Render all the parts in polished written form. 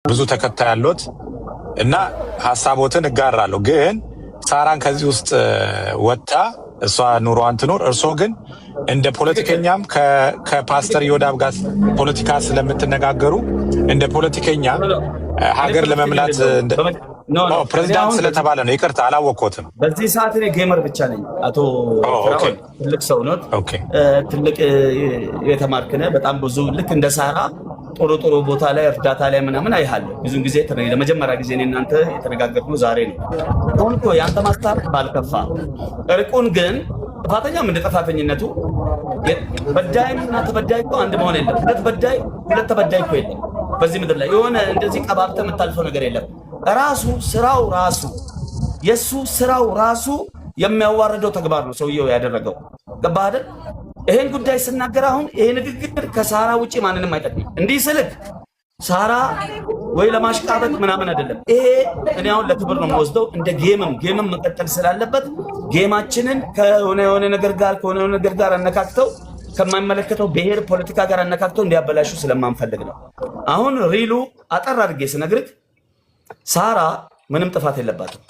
ብዙ ተከታይ ያሉት እና ሐሳቦትን እጋራለሁ። ግን ሳራን ከዚህ ውስጥ ወጣ እሷ ኑሮዋን ትኖር። እርሶ ግን እንደ ፖለቲከኛም ከፓስተር ዮዳብ ጋር ፖለቲካ ስለምትነጋገሩ እንደ ፖለቲከኛ ሀገር ለመምላት ፕሬዚዳንት ስለተባለ ነው። ይቅርታ አላወቅሁትም። በዚህ ሰዓት እኔ ጌመር ብቻ ነኝ። አቶ ፍራኦል ትልቅ ሰው ነው፣ ትልቅ የተማርክ ነህ። በጣም ብዙ ልክ እንደ ሳራ ጥሩ ቦታ ላይ እርዳታ ላይ ምናምን አይሃለሁ። ብዙ ጊዜ ለመጀመሪያ ጊዜ እኔ እናንተ የተነጋገርነው ዛሬ ነው። አሁን እኮ የአንተ ማስታረቅ ባልከፋ እርቁን ግን ጥፋተኛም እንደ ጥፋተኝነቱ በዳይና ተበዳይ እኮ አንድ መሆን የለም። ሁለት ተበዳይ እኮ የለም በዚህ ምድር ላይ። የሆነ እንደዚህ ቀባብተህ የምታልፈው ነገር የለም። ራሱ ስራው የሱ ስራው ራሱ የሚያዋርደው ተግባር ነው ሰውየው ያደረገው። ገባህ አይደል? ይሄን ጉዳይ ስናገር አሁን ይሄ ንግግር ከሳራ ውጪ ማንንም አይጠቅም። እንዲህ ስልክ ሳራ ወይ ለማሽቃበጥ ምናምን አይደለም። ይሄ እኔ አሁን ለክብር ነው የምወስደው። እንደ ጌምም መቀጠል ስላለበት ጌማችንን ከሆነ ነገር ጋር አነካክተው ከማይመለከተው ብሔር ፖለቲካ ጋር አነካክተው እንዲያበላሹ ስለማንፈልግ ነው። አሁን ሪሉ አጠር አድርጌ ስነግርህ ሳራ ምንም ጥፋት የለባትም።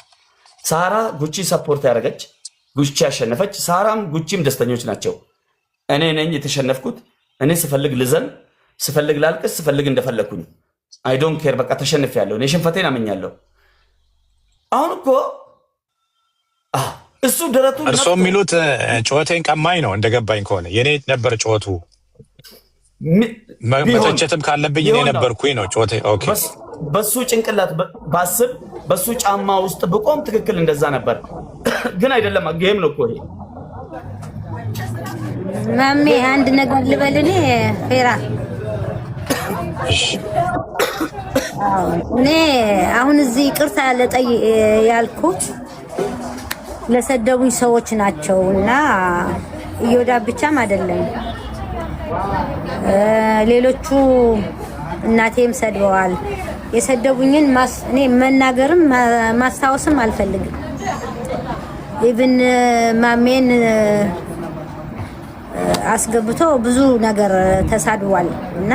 ሳራ ጉቺ ሰፖርት ያደረገች፣ ጉቺ ያሸነፈች፣ ሳራም ጉቺም ደስተኞች ናቸው። እኔ ነኝ የተሸነፍኩት። እኔ ስፈልግ ልዘን፣ ስፈልግ ላልቅስ፣ ስፈልግ እንደፈለኩኝ አይ ዶንት ኬር። በቃ ተሸንፌያለሁ። እኔ ሽንፈቴን አመኛለሁ። አሁን እኮ እሱ ደረቱ እርሶ የሚሉት ጩኸቴን ቀማኝ ነው እንደገባኝ ከሆነ የኔ ነበር ጩኸቱ። መተቸትም ካለብኝ እኔ ነበርኩኝ ነው ጩኸቴ። ኦኬ በሱ ጭንቅላት ባስብ በሱ ጫማ ውስጥ ብቆም ትክክል እንደዛ ነበር። ግን አይደለም። ጌም ነው እኮ ይሄ። ማሜ አንድ ነገር ልበል። እኔ ፌራ እኔ አሁን እዚህ ይቅርታ ያልኩት ለሰደቡኝ ሰዎች ናቸውና እዮዳብ ብቻም አይደለም። ሌሎቹ እናቴም ሰድበዋል። የሰደቡኝን እኔ መናገርም ማስታወስም አልፈልግም። ኢቭን ማሜን አስገብቶ ብዙ ነገር ተሳድቧል እና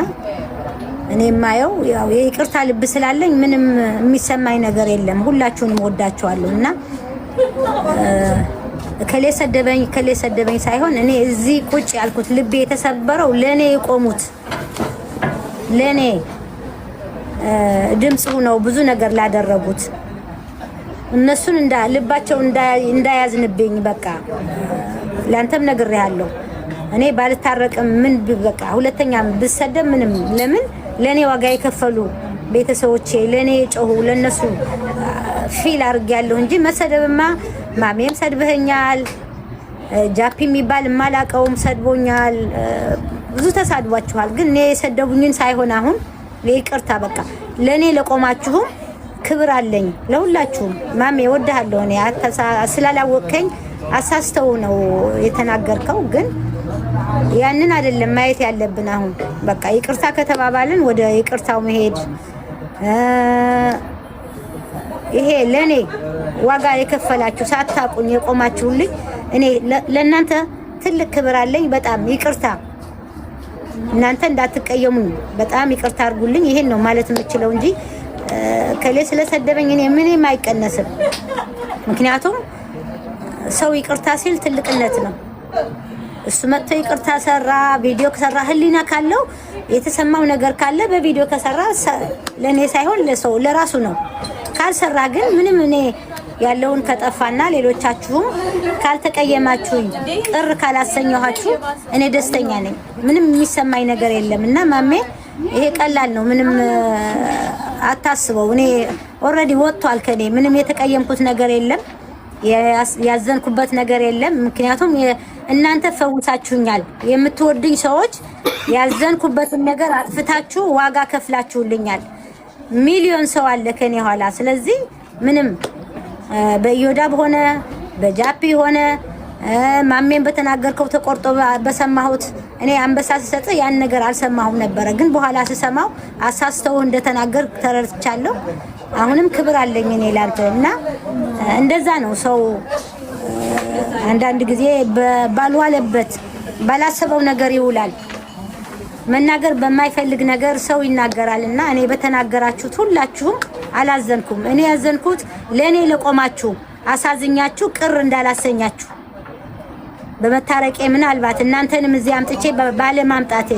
እኔ ማየው ያው የይቅርታ ልብ ስላለኝ ምንም የሚሰማኝ ነገር የለም። ሁላችሁንም ወዳችኋለሁ እና ከሌ ሰደበኝ ሳይሆን እኔ እዚህ ቁጭ ያልኩት ልቤ የተሰበረው ለኔ የቆሙት ለኔ ድምጽ ሆነው ብዙ ነገር ላደረጉት እነሱን ልባቸው እንዳያዝንብኝ በቃ ላንተም ነግሬሃለሁ። እኔ ባልታረቅም ምን በቃ ሁለተኛም ብሰደብ ምንም ለምን ለኔ ዋጋ የከፈሉ ቤተሰቦቼ ለኔ ጮሁ ለነሱ ፊል አድርጌያለሁ እንጂ መሰደብማ ማሜም ሰድበኛል። ጃፒ የሚባል ማላቀውም ሰድቦኛል። ብዙ ተሳድቧችኋል። ግን እኔ የሰደቡኝን ሳይሆን አሁን ይቅርታ በቃ ለኔ ለቆማችሁም ክብር አለኝ ለሁላችሁም። ማሜ ወድሃለሁ። እኔ ስላላወቀኝ አሳስተው ነው የተናገርከው። ግን ያንን አይደለም ማየት ያለብን። አሁን በቃ ይቅርታ ከተባባልን ወደ ይቅርታው መሄድ። ይሄ ለኔ ዋጋ የከፈላችሁ ሳታቁኝ የቆማችሁልኝ እኔ ለእናንተ ትልቅ ክብር አለኝ። በጣም ይቅርታ። እናንተ እንዳትቀየሙኝ በጣም ይቅርታ አድርጉልኝ። ይሄን ነው ማለት የምችለው እንጂ ከሌ ስለሰደበኝ እኔ ምንም አይቀነስም። ምክንያቱም ሰው ይቅርታ ሲል ትልቅነት ነው። እሱ መጥቶ ይቅርታ ሰራ፣ ቪዲዮ ከሰራ ህሊና ካለው የተሰማው ነገር ካለ በቪዲዮ ከሰራ ለኔ ሳይሆን ለሰው ለራሱ ነው። ካልሰራ ግን ምንም እኔ ያለውን ከጠፋና ሌሎቻችሁም ካልተቀየማችሁኝ ቅር ካላሰኘኋችሁ እኔ ደስተኛ ነኝ። ምንም የሚሰማኝ ነገር የለም እና ማሜ ይሄ ቀላል ነው። ምንም አታስበው። እኔ ኦልሬዲ ወጥቷል ከኔ ምንም የተቀየምኩት ነገር የለም። ያዘንኩበት ነገር የለም። ምክንያቱም እናንተ ፈውሳችሁኛል። የምትወዱኝ ሰዎች ያዘንኩበትን ነገር አጥፍታችሁ ዋጋ ከፍላችሁልኛል። ሚሊዮን ሰው አለ ከኔ ኋላ። ስለዚህ ምንም በዮዳብ ሆነ በጃፒ ሆነ ማሜን በተናገርከው ተቆርጦ በሰማሁት እኔ አንበሳ ሲሰጥ ያን ነገር አልሰማሁም ነበር። ግን በኋላ ስሰማው አሳስተው እንደተናገር ተረድቻለሁ። አሁንም ክብር አለኝ እኔ ላንተ እና እንደዛ ነው ሰው አንዳንድ ጊዜ ባልዋለበት ባላሰበው ነገር ይውላል። መናገር በማይፈልግ ነገር ሰው ይናገራልና እኔ በተናገራችሁት ሁላችሁም አላዘንኩም። እኔ ያዘንኩት ለኔ ለቆማችሁ አሳዝኛችሁ ቅር እንዳላሰኛችሁ በመታረቄ ምናልባት እናንተንም እዚህ አምጥቼ ባለ ማምጣቴ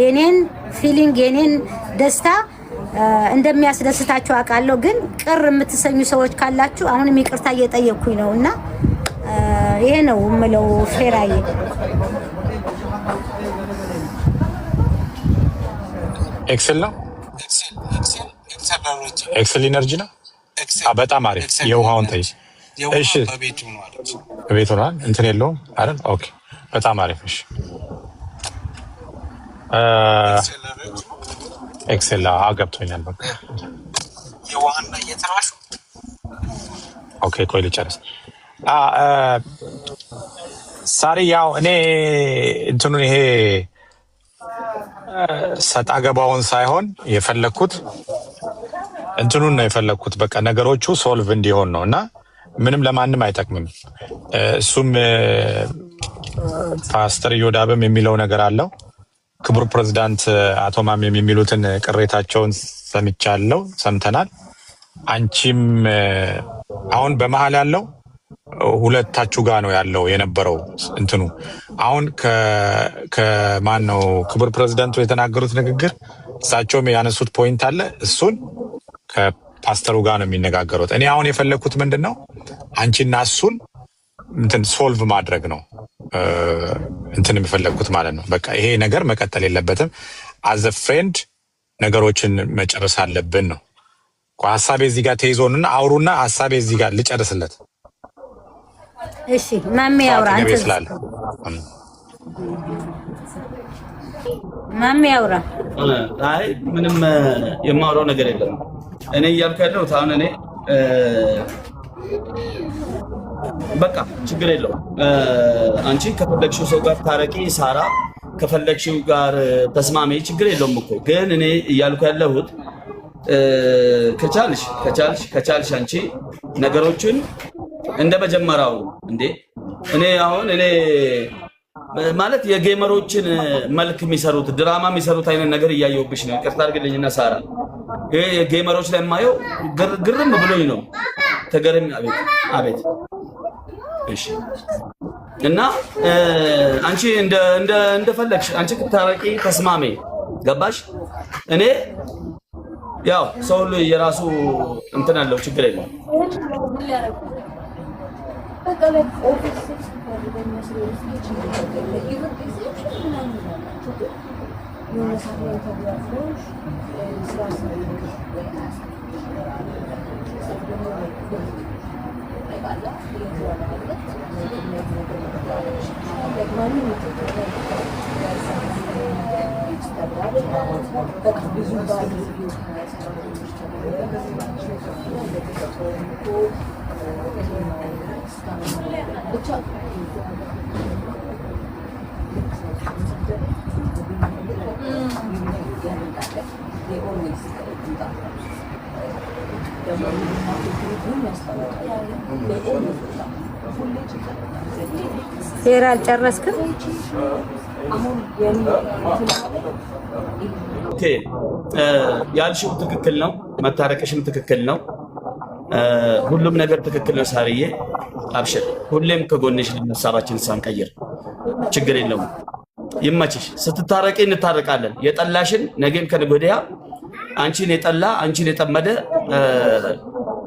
የኔን ፊሊንግ የኔን ደስታ እንደሚያስደስታችሁ አውቃለሁ። ግን ቅር የምትሰኙ ሰዎች ካላችሁ አሁንም ይቅርታ እየጠየቅኩኝ ነውና ይሄ ነው የምለው። ፌራዬ ኤክሰል ነው ኤክሰል ኢነርጂ ነው። በጣም አሪፍ የውሃውን ተይ። እሺ በቤቱ ነው እንትን የለውም አይደል? ኦኬ በጣም አሪፍ። እሺ ኤክሰል ገብቶኛል። በቃ የውሃና የትራሹ ኦኬ ቆይ ልጨርስ። ሳሪ ያው እኔ እንትኑን ይሄ ሰጣ ገባውን ሳይሆን የፈለኩት እንትኑን ነው የፈለኩት። በቃ ነገሮቹ ሶልቭ እንዲሆን ነው እና ምንም ለማንም አይጠቅምም። እሱም ፓስተር ዮዳብም የሚለው ነገር አለው። ክቡር ፕሬዝዳንት አቶ ማሜም የሚሉትን ቅሬታቸውን ሰምቻለሁ፣ ሰምተናል። አንቺም አሁን በመሃል ያለው ሁለታችሁ ጋር ነው ያለው የነበረው እንትኑ አሁን ከማን ነው ክቡር ፕሬዝዳንቱ የተናገሩት ንግግር እሳቸውም ያነሱት ፖይንት አለ። እሱን ከፓስተሩ ጋር ነው የሚነጋገሩት። እኔ አሁን የፈለኩት ምንድነው አንቺና እሱን እንትን ሶልቭ ማድረግ ነው እንትን የሚፈለኩት ማለት ነው። በቃ ይሄ ነገር መቀጠል የለበትም። አዘ ፍሬንድ ነገሮችን መጨረስ አለብን ነው። ሐሳቤ እዚህ ጋር ተይዞንና አውሩና ሐሳቤ እዚህ ጋር ልጨርስለት። እሺ ማሜ ያውራ አንተ ስላለ ማሜ ያውራ። አይ ምንም የማወራው ነገር የለም። እኔ እያልኩ ያለሁት አሁን እኔ በቃ ችግር የለውም። አንቺ ከፈለግሽው ሰው ጋር ታረቂ፣ ሳራ ከፈለግሽው ጋር ተስማሚ፣ ችግር የለውም እኮ። ግን እኔ እያልኩ ያለሁት ከቻልሽ አንቺ ነገሮችን እንደ መጀመሪያው እንዴ እኔ አሁን እኔ ማለት የጌመሮችን መልክ የሚሰሩት ድራማ የሚሰሩት አይነት ነገር እያየሁብሽ ነው። ይቅርታ አድርግልኝና ሳራ ይሄ የጌመሮች ላይ የማየው ግርም ብሎኝ ነው። ተገረም አቤት እሺ። እና አንቺ እንደፈለግሽ አንቺ ታረቂ፣ ተስማሜ፣ ገባሽ? እኔ ያው ሰው ሁሉ የራሱ እንትን አለው፣ ችግር የለም። ሴራ አልጨረስክም? ኦኬ ያልሽው ትክክል ነው። መታረቅሽም ትክክል ነው። ሁሉም ነገር ትክክል ነው። ሳርዬ አብሽር፣ ሁሌም ከጎንሽ ሀሳባችን ሳንቀይር ችግር የለውም። ይመችሽ። ስትታረቂ እንታረቃለን። የጠላሽን ነገም ከነገ ወዲያ አንቺን የጠላ አንቺን የጠመደ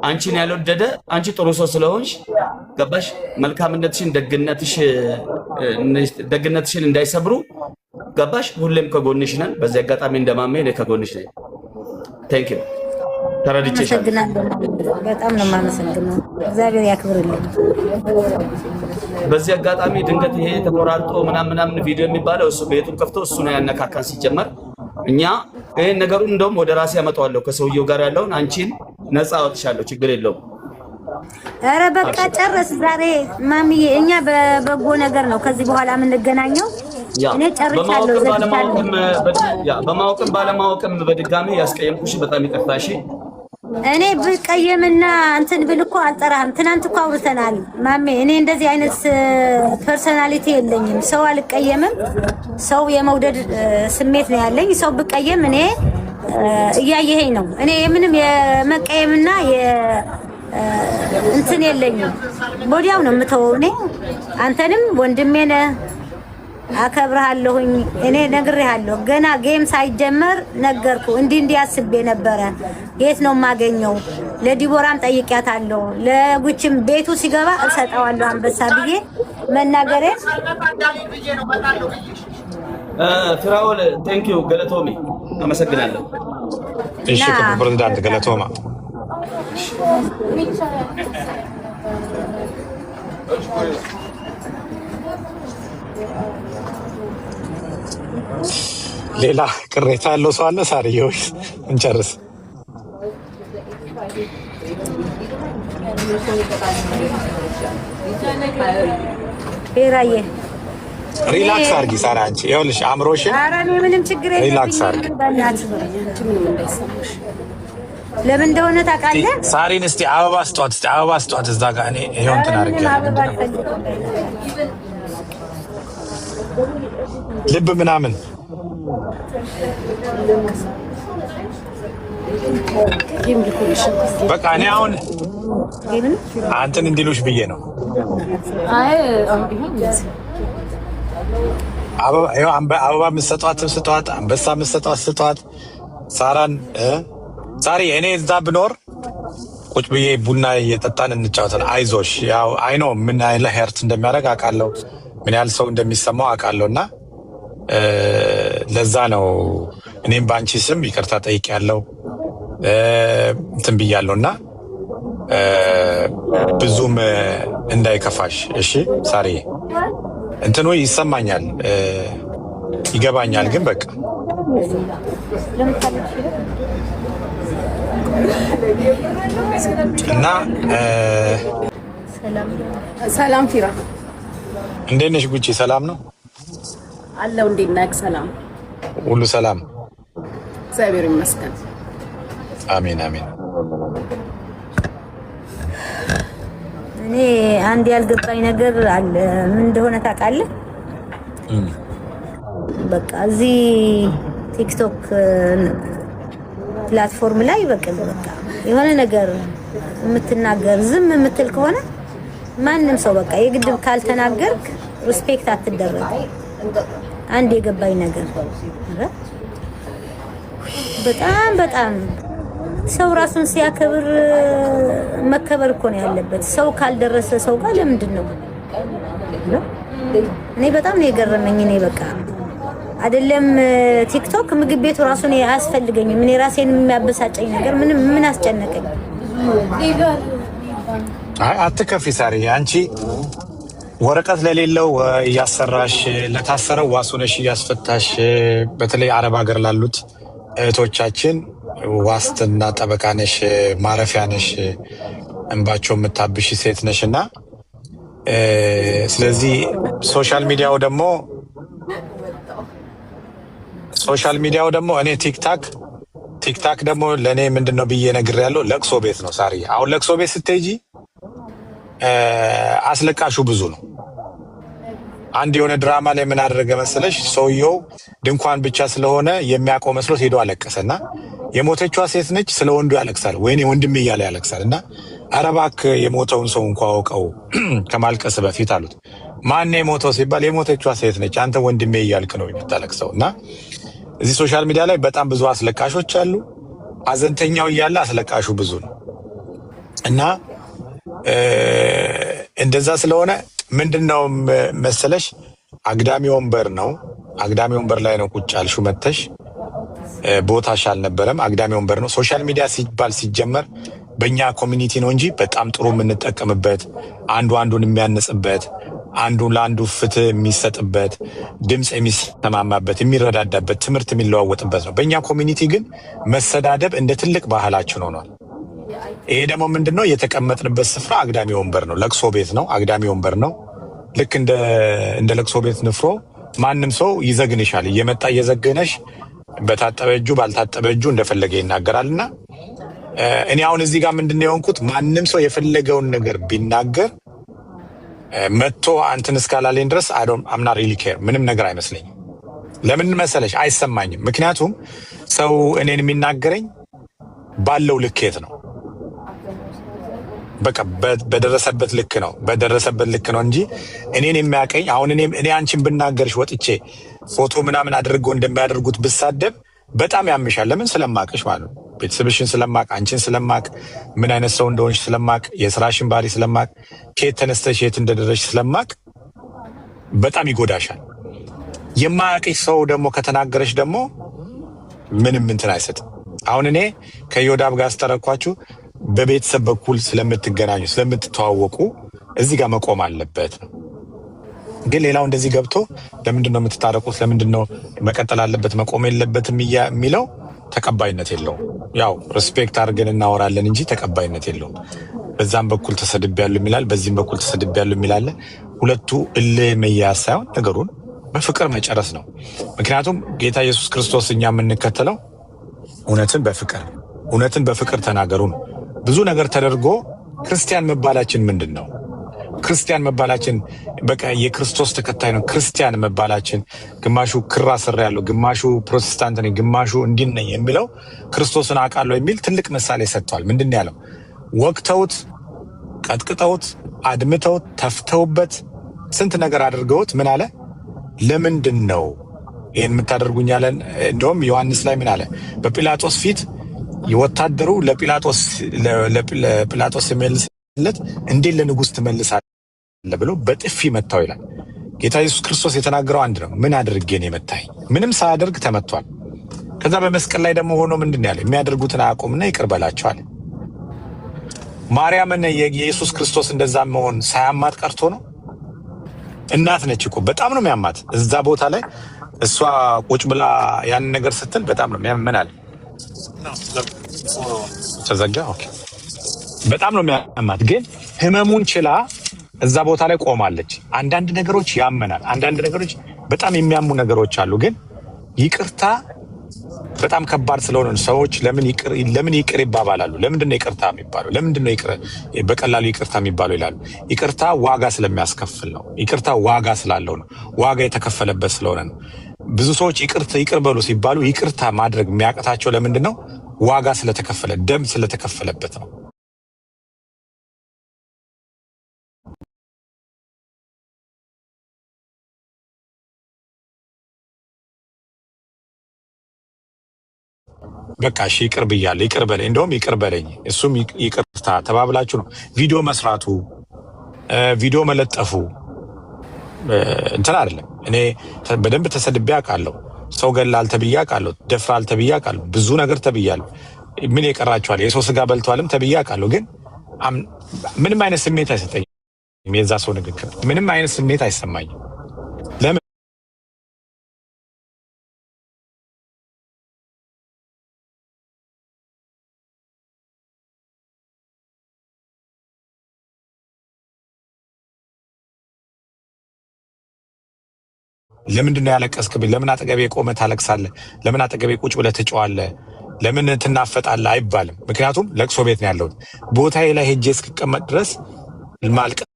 አንቺን ያልወደደ አንቺ ጥሩ ሰው ስለሆንሽ ገባሽ? መልካምነትሽን ደግነትሽን እንዳይሰብሩ ገባሽ? ሁሌም ከጎንሽ ነን። በዚህ አጋጣሚ እንደማመኝ እኔ ከጎንሽ ነኝ። ቴንክ ዩ ተረድቼሻለሁ። በጣም ነው የማመሰግነው። እግዚአብሔር ያክብርልኝ። በዚህ አጋጣሚ ድንገት ይሄ ተቆራርጦ ምናምን ቪዲዮ የሚባለው እሱ ቤቱን ከፍቶ እሱ ነው ያነካካን። ሲጀመር እኛ ይሄን ነገሩን እንደውም ወደ ራሴ ያመጣዋለሁ። ከሰውየው ጋር ያለውን አንቺን ነፃ አወጥሻለሁ። ችግር የለውም። ኧረ በቃ ጨረስ። ዛሬ ማሚዬ እኛ በበጎ ነገር ነው ከዚህ በኋላ የምንገናኘው። እኔ ጨርሻለሁ። በማወቅም ባለማወቅም በድጋሚ ያስቀየምኩሽ በጣም ይቅርታ። እሺ እኔ ብቀየምና እንትን ብል እኮ አልጠራህም። ትናንት እኮ አውርተናል ማሜ። እኔ እንደዚህ አይነት ፐርሰናሊቲ የለኝም። ሰው አልቀየምም። ሰው የመውደድ ስሜት ነው ያለኝ። ሰው ብቀየም እኔ እያየኸኝ ነው። እኔ ምንም የመቀየምና እንትን የለኝም። ወዲያው ነው የምተወው። እኔ አንተንም ወንድሜ ነህ፣ አከብርሃለሁኝ። እኔ ነግሬሃለሁ። ገና ጌም ሳይጀመር ነገርኩ። እንዲህ አስቤ ነበረ። የት ነው የማገኘው? ለዲቦራም ጠይቂያታለሁ። ለጉችም ቤቱ ሲገባ እሰጠዋለሁ አንበሳ ብዬ መናገሬ። ፍራኦል ቴንክ ዩ ገለቶሜ፣ አመሰግናለሁ። እሺ ፕሬዝዳንት ገለቶማ ሌላ ቅሬታ ያለው ሰው አለ? ሳርዬ ወይስ እንጨርስ? ሄራዬ ሪላክስ አድርጊ ሳራ። አንቺ ይኸውልሽ አእምሮሽን ምንም ችግር የለም። ሪላክስ አድርጊ። ለምን እንደሆነ ታውቃለህ? ሳሪን እስቲ አበባ ስጧት፣ እስቲ አበባ ስጧት። እዛ ጋር እኔ ይሄው እንትን አድርጌያለሁ። ልብ ምናምን በቃ እኔ አሁን አንተን እንዲሉሽ ብዬ ነው። አበባ የምትሰጧትም ስጧት፣ አንበሳ የምትሰጧት ስጧት። ሳራን ዛሬ እኔ እዛ ብኖር ቁጭ ብዬ ቡና እየጠጣን እንጫወታለን። አይዞሽ፣ ያው አይኖ ምን ያህል ሄርት እንደሚያደርግ አውቃለሁ፣ ምን ያህል ሰው እንደሚሰማው አውቃለሁ። እና ለዛ ነው እኔም በአንቺ ስም ይቅርታ ጠይቄያለሁ፣ እንትን ብያለሁ። እና ብዙም እንዳይከፋሽ እሺ ሳሪ። እንትኑ ይሰማኛል፣ ይገባኛል። ግን በቃ እና ሰላም ፊራ፣ እንዴት ነሽ ጉቺ? ሰላም ነው አለው። እንዴት ነህ? ሰላም፣ ሁሉ ሰላም፣ እግዚአብሔር ይመስገን። አሜን አሜን። እኔ አንድ ያልገባኝ ነገር አለ። ምን እንደሆነ ታውቃለህ? በቃ እዚህ ቲክቶክ ፕላትፎርም ላይ በቃ የሆነ ነገር የምትናገር ዝም የምትል ከሆነ ማንም ሰው በቃ የግድብ ካልተናገርክ ሪስፔክት አትደረግ። አንድ የገባኝ ነገር በጣም ሰው ራሱን ሲያከብር መከበር እኮ ነው ያለበት። ሰው ካልደረሰ ሰው ጋር ለምንድን ነው? እኔ በጣም ነው የገረመኝ። እኔ በቃ አይደለም ቲክቶክ ምግብ ቤቱ ራሱ ነው አያስፈልገኝም። እኔ ራሴን የሚያበሳጨኝ ነገር ምን አስጨነቀኝ? አይ አትከፊ ሳሪ። አንቺ ወረቀት ለሌለው እያሰራሽ ለታሰረው ዋሱነሽ እያስፈታሽ፣ በተለይ አረብ ሀገር ላሉት እህቶቻችን ዋስትና ጠበቃ ነሽ፣ ማረፊያ ነሽ፣ እንባቸው የምታብሽ ሴት ነሽ። እና ስለዚህ ሶሻል ሚዲያው ደግሞ እኔ ቲክታክ ደግሞ ለእኔ ምንድነው ብዬ ነግሬያለሁ። ለቅሶ ቤት ነው ሳሪ። አሁን ለቅሶ ቤት ስትሄጂ አስለቃሹ ብዙ ነው። አንድ የሆነ ድራማ ላይ ምን አደረገ መሰለሽ? ሰውየው ድንኳን ብቻ ስለሆነ የሚያውቀው መስሎት ሄዶ አለቀሰና የሞተችዋ ሴት ነች። ስለ ወንዱ ያለቅሳል፣ ወይኔ ወንድሜ እያለ ያለቅሳል። እና ኧረ እባክህ የሞተውን ሰው እንኳ አውቀው ከማልቀስ በፊት አሉት። ማን የሞተው ሲባል የሞተችዋ ሴት ነች፣ አንተ ወንድሜ እያልክ ነው የምታለቅሰው። እና እዚህ ሶሻል ሚዲያ ላይ በጣም ብዙ አስለቃሾች አሉ። ሀዘንተኛው እያለ አስለቃሹ ብዙ ነው። እና እንደዛ ስለሆነ ምንድነው መሰለሽ አግዳሚ ወንበር ነው። አግዳሚ ወንበር ላይ ነው ቁጭ ያልሽው መተሽ፣ ቦታሽ አልነበረም። አግዳሚ ወንበር ነው። ሶሻል ሚዲያ ሲባል ሲጀመር በእኛ ኮሚኒቲ ነው እንጂ በጣም ጥሩ የምንጠቀምበት፣ አንዱ አንዱን የሚያንጽበት፣ አንዱ ለአንዱ ፍትህ የሚሰጥበት፣ ድምፅ የሚሰማማበት፣ የሚረዳዳበት፣ ትምህርት የሚለዋወጥበት ነው። በእኛ ኮሚኒቲ ግን መሰዳደብ እንደ ትልቅ ባህላችን ሆኗል። ይሄ ደግሞ ምንድነው የተቀመጥንበት ስፍራ አግዳሚ ወንበር ነው። ለቅሶ ቤት ነው፣ አግዳሚ ወንበር ነው። ልክ እንደ ለቅሶ ቤት ንፍሮ ማንም ሰው ይዘግንሻል። እየመጣ እየዘገነሽ በታጠበ እጁ ባልታጠበ እጁ እንደፈለገ ይናገራልና እኔ አሁን እዚህ ጋር ምንድነው የሆንኩት? ማንም ሰው የፈለገውን ነገር ቢናገር መጥቶ አንተን እስካላለኝ ድረስ አምና ሪሊ ኬር ምንም ነገር አይመስለኝም። ለምን መሰለሽ? አይሰማኝም። ምክንያቱም ሰው እኔን የሚናገረኝ ባለው ልኬት ነው። በቃ በደረሰበት ልክ ነው እንጂ እኔን የሚያቀኝ አሁን እኔ አንቺን ብናገርሽ ወጥቼ ፎቶ ምናምን አድርገው እንደሚያደርጉት ብሳደብ በጣም ያምሻል። ለምን? ስለማቅሽ ማለት ነው። ቤተሰብሽን ስለማቅ፣ አንቺን ስለማቅ፣ ምን አይነት ሰው እንደሆንሽ ስለማቅ፣ የስራሽን ባህሪ ስለማቅ፣ ከየት ተነስተሽ የት እንደደረሽ ስለማቅ በጣም ይጎዳሻል። የማያቅሽ ሰው ደግሞ ከተናገረሽ ደግሞ ምንም እንትን አይሰጥም። አሁን እኔ ከዮዳብ ጋር አስተረኳችሁ በቤተሰብ በኩል ስለምትገናኙ ስለምትተዋወቁ እዚህ ጋር መቆም አለበት ነው። ግን ሌላው እንደዚህ ገብቶ ለምንድነው የምትታረቁት? ለምንድነው መቀጠል አለበት መቆም የለበትም የሚለው ተቀባይነት የለውም። ያው ሪስፔክት አድርገን እናወራለን እንጂ ተቀባይነት የለውም። በዛም በኩል ተሰድቤያለሁ የሚላል፣ በዚህም በኩል ተሰድቤያለሁ የሚላል። ሁለቱ እልህ መያዝ ሳይሆን ነገሩን በፍቅር መጨረስ ነው። ምክንያቱም ጌታ ኢየሱስ ክርስቶስ እኛ የምንከተለው እውነትን በፍቅር ተናገሩ ነው። ብዙ ነገር ተደርጎ ክርስቲያን መባላችን ምንድን ነው? ክርስቲያን መባላችን በቃ የክርስቶስ ተከታይ ነው። ክርስቲያን መባላችን ግማሹ ክራ ስር ያለው፣ ግማሹ ፕሮቴስታንት ነኝ፣ ግማሹ እንዲህ ነኝ የሚለው ክርስቶስን አውቃለሁ የሚል ትልቅ ምሳሌ ሰጥቷል። ምንድን ነው ያለው? ወቅተውት፣ ቀጥቅጠውት፣ አድምተውት፣ ተፍተውበት ስንት ነገር አድርገውት ምን አለ? ለምንድን ነው ይህን የምታደርጉኝ አለ። እንደውም ዮሐንስ ላይ ምን አለ? በጲላጦስ ፊት ወታደሩ ለጲላጦስ ሲመልስለት እንዴት ለንጉሥ ትመልሳለህ ብሎ በጥፊ መታው ይላል። ጌታ ኢየሱስ ክርስቶስ የተናገረው አንድ ነው። ምን አድርጌ ነው የመታኝ? ምንም ሳያደርግ ተመቷል። ከዛ በመስቀል ላይ ደግሞ ሆኖ ምንድን ያለ? የሚያደርጉትን አያውቁምና ይቅር በላቸው አለ። ማርያምን የኢየሱስ ክርስቶስ እንደዛ መሆን ሳያማት ቀርቶ ነው? እናት ነች እኮ በጣም ነው የሚያማት። እዛ ቦታ ላይ እሷ ቁጭ ብላ ያንን ነገር ስትል በጣም ነው የሚያመናል። ተዘጋ። ኦኬ። በጣም ነው የሚያማት፣ ግን ህመሙን ችላ እዛ ቦታ ላይ ቆማለች። አንዳንድ ነገሮች ያመናል፣ አንዳንድ ነገሮች በጣም የሚያሙ ነገሮች አሉ። ግን ይቅርታ በጣም ከባድ ስለሆነ ሰዎች ለምን ይቅር ይባባላሉ? ለምንድን ነው ይቅርታ የሚባለው? ለምንድን ነው በቀላሉ ይቅርታ የሚባለው ይላሉ። ይቅርታ ዋጋ ስለሚያስከፍል ነው። ይቅርታ ዋጋ ስላለው ነው። ዋጋ የተከፈለበት ስለሆነ ነው። ብዙ ሰዎች ይቅር በሉ ሲባሉ ይቅርታ ማድረግ የሚያቅታቸው ለምንድን ነው? ዋጋ ስለተከፈለ፣ ደም ስለተከፈለበት ነው። በቃ እሺ ይቅር ብያለሁ፣ ይቅር በለኝ፣ እንደውም ይቅር በለኝ፣ እሱም ይቅርታ ተባብላችሁ ነው ቪዲዮ መስራቱ፣ ቪዲዮ መለጠፉ እንትን አይደለም። እኔ በደንብ ተሰድቤ አውቃለሁ። ሰው ገላል ተብዬ አውቃለሁ። ደፍራል ተብዬ አውቃለሁ። ብዙ ነገር ተብያለሁ። ምን የቀራችኋል? የሰው ስጋ በልተዋልም ተብዬ አውቃለሁ። ግን ምንም አይነት ስሜት አይሰጠኝም። የዛ ሰው ንግግር ምንም አይነት ስሜት አይሰማኝም። ለምን? ለምንድን ነው ያለቀስክብኝ? ለምን አጠገቤ ቆመህ ታለቅሳለህ? ለምን አጠገቤ ቁጭ ብለህ ትጮኻለህ? ለምን ትናፈጣለህ አይባልም። ምክንያቱም ለቅሶ ቤት ነው ያለሁት። ቦታዬ ላይ ሄጄ እስክቀመጥ ድረስ ማልቀስ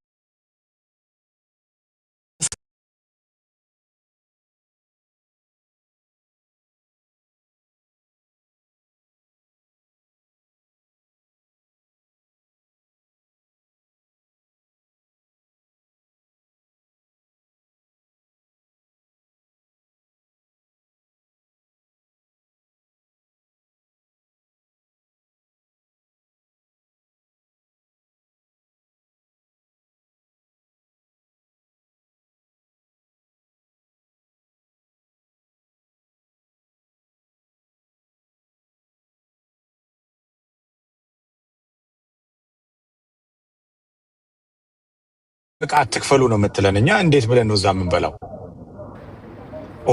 በቃ አትክፈሉ ነው የምትለን። እኛ እንዴት ብለን ነው እዛ የምንበላው?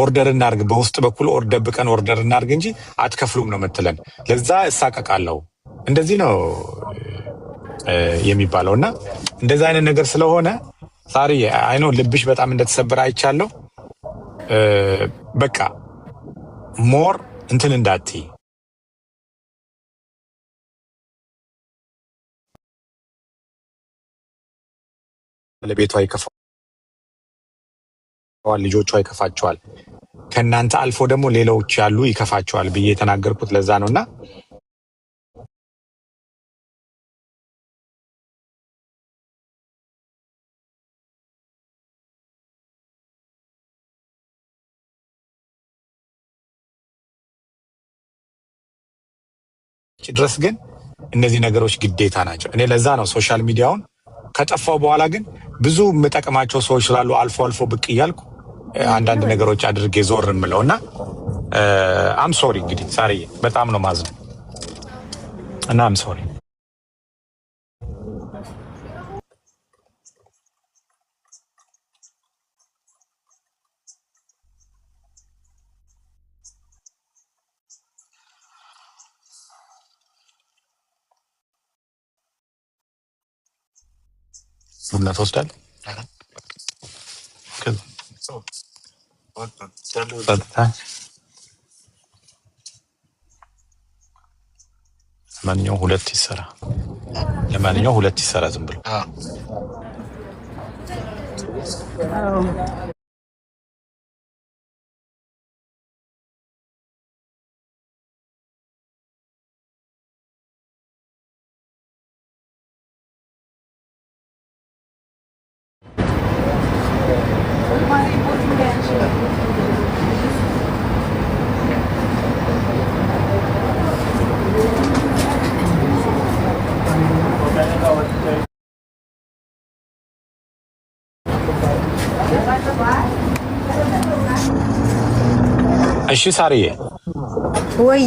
ኦርደር እናርግ፣ በውስጥ በኩል ደብቀን ኦርደር እናርግ እንጂ አትከፍሉም ነው የምትለን። ለዛ እሳቀቃለሁ። እንደዚህ ነው የሚባለው። እና እንደዛ አይነት ነገር ስለሆነ ሳሪ አይኖ ልብሽ በጣም እንደተሰበረ አይቻለሁ። በቃ ሞር እንትን እንዳትይ ለቤቷ ይከፋዋል፣ ልጆቿ ይከፋቸዋል፣ ከእናንተ አልፎ ደግሞ ሌሎች ያሉ ይከፋቸዋል ብዬ የተናገርኩት ለዛ ነውና ድረስ ግን እነዚህ ነገሮች ግዴታ ናቸው። እኔ ለዛ ነው ሶሻል ሚዲያውን ከጠፋው በኋላ ግን ብዙ የምጠቅማቸው ሰዎች ስላሉ አልፎ አልፎ ብቅ እያልኩ አንዳንድ ነገሮች አድርጌ ዞር እምለውና አም ሶሪ እንግዲህ ሳርዬ በጣም ነው ማዝነው እና አም ሶሪ። ቡና ትወስዳለህ? ለማንኛውም ሁለት ይሰራ ዝም ብሎ እሺ ሳርዬ ወይ